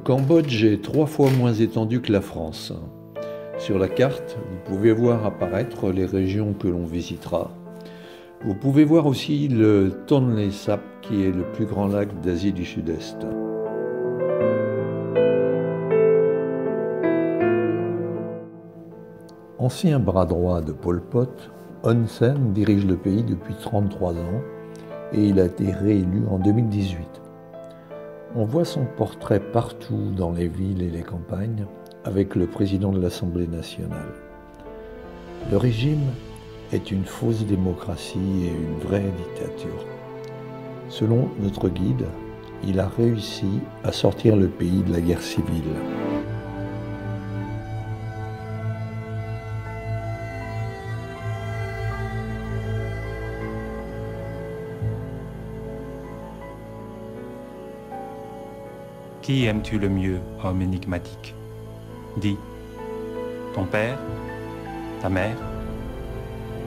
Cambodge est 3 fois moins étendu que la France. Sur la carte, vous pouvez voir apparaître les régions que l'on visitera. Vous pouvez voir aussi le Tonlé Sap, qui est le plus grand lac d'Asie du Sud-Est. Ancien bras droit de Pol Pot, Hun Sen dirige le pays depuis 33 ans et il a été réélu en 2018. On voit son portrait partout dans les villes et les campagnes avec le président de l'Assemblée nationale. Le régime est une fausse démocratie et une vraie dictature. Selon notre guide, il a réussi à sortir le pays de la guerre civile. Qui aimes-tu le mieux, homme énigmatique? Dis, ton père, ta mère,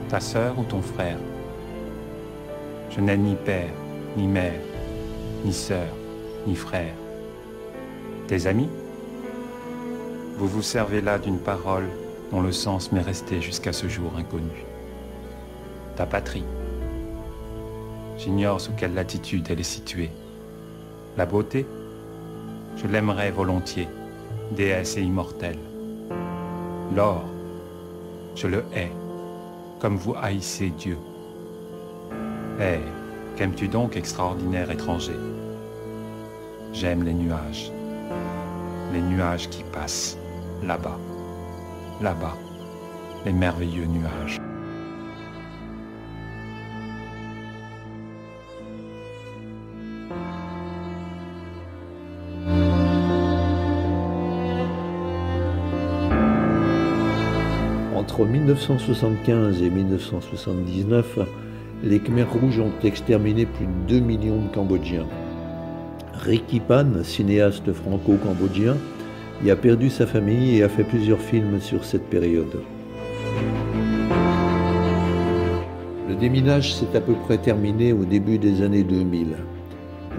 ta sœur ou ton frère? Je n'ai ni père, ni mère, ni sœur, ni frère. Tes amis? Vous vous servez là d'une parole dont le sens m'est resté jusqu'à ce jour inconnu. Ta patrie? J'ignore sous quelle latitude elle est située. La beauté? Je l'aimerais volontiers, déesse et immortelle. L'or, je le hais, comme vous haïssez Dieu. Eh, qu'aimes-tu donc, extraordinaire étranger? J'aime les nuages qui passent, là-bas, là-bas, les merveilleux nuages. Entre 1975 et 1979, les Khmers rouges ont exterminé plus de 2 millions de Cambodgiens. Ricky Pan, cinéaste franco-cambodgien, y a perdu sa famille et a fait plusieurs films sur cette période. Le déminage s'est à peu près terminé au début des années 2000.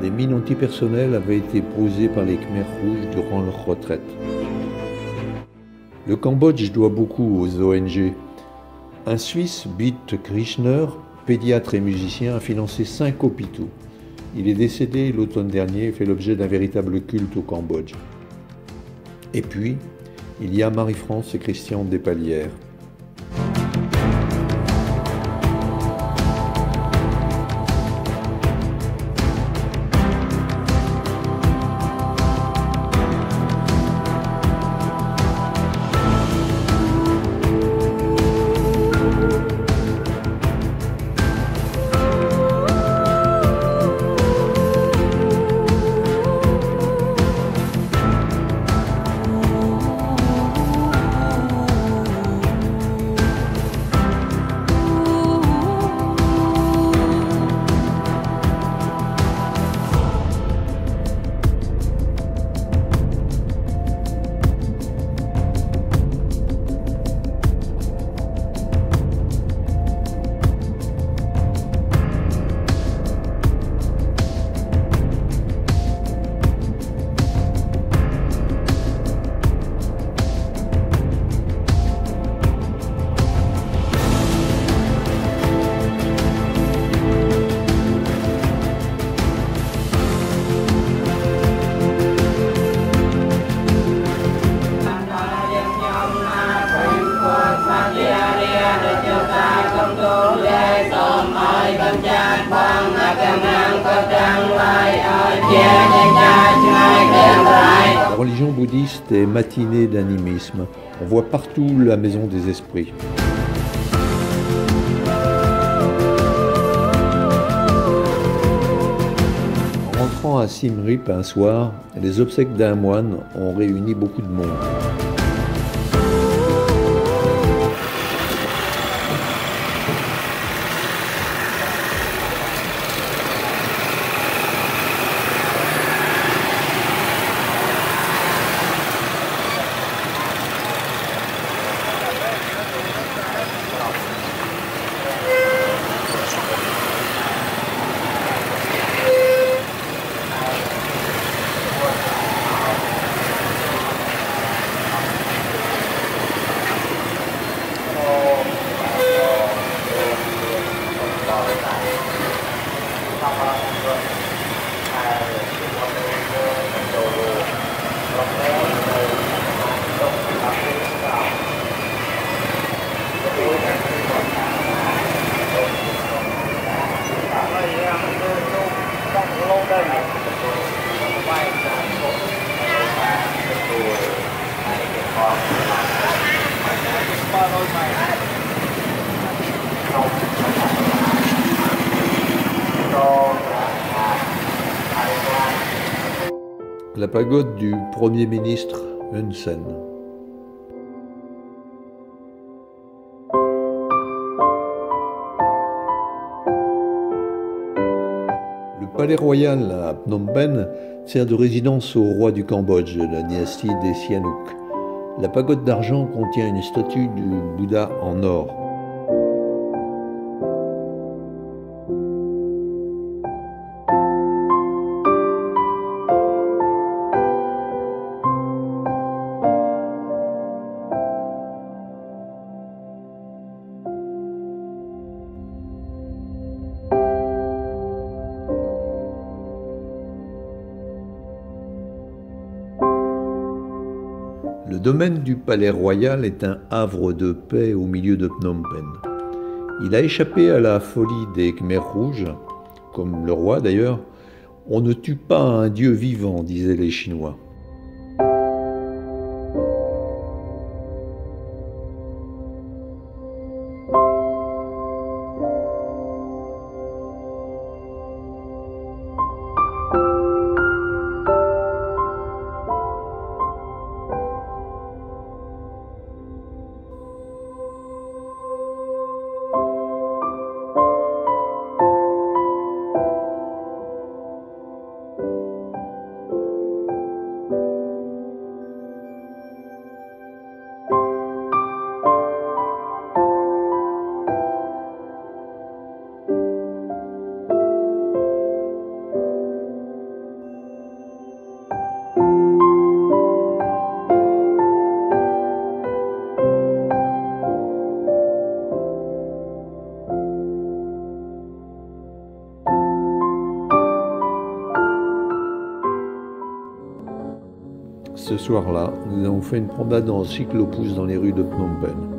Les mines antipersonnelles avaient été posées par les Khmers rouges durant leur retraite. Le Cambodge doit beaucoup aux ONG. Un Suisse, Beat Krishner, pédiatre et musicien, a financé 5 hôpitaux. Il est décédé l'automne dernier et fait l'objet d'un véritable culte au Cambodge. Et puis, il y a Marie-France et Christian Despalières. La religion bouddhiste est matinée d'animisme. On voit partout la maison des esprits. En rentrant à Siem Reap un soir, les obsèques d'un moine ont réuni beaucoup de monde. la pagode du Premier ministre Hun Sen. Le palais royal à Phnom Penh sert de résidence au roi du Cambodge de la dynastie des Sihanouk. La pagode d'argent contient une statue du Bouddha en or. Le domaine du palais royal est un havre de paix au milieu de Phnom Penh. Il a échappé à la folie des Khmers rouges, comme le roi d'ailleurs. On ne tue pas un dieu vivant, disaient les Chinois. Ce soir-là, nous avons fait une promenade en cyclopousse dans les rues de Phnom Penh.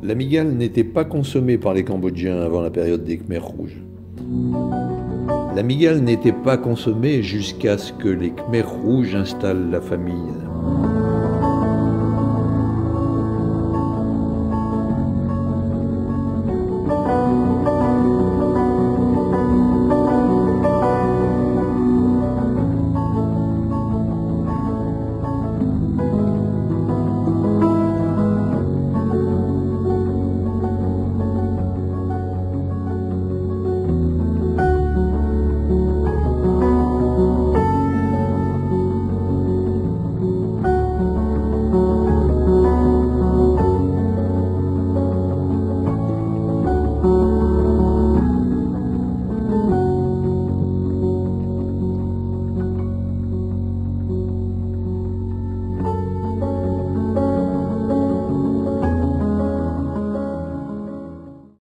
La migale n'était pas consommée par les Cambodgiens avant la période des Khmers rouges. La migale n'était pas consommée jusqu'à ce que les Khmers rouges installent la famille.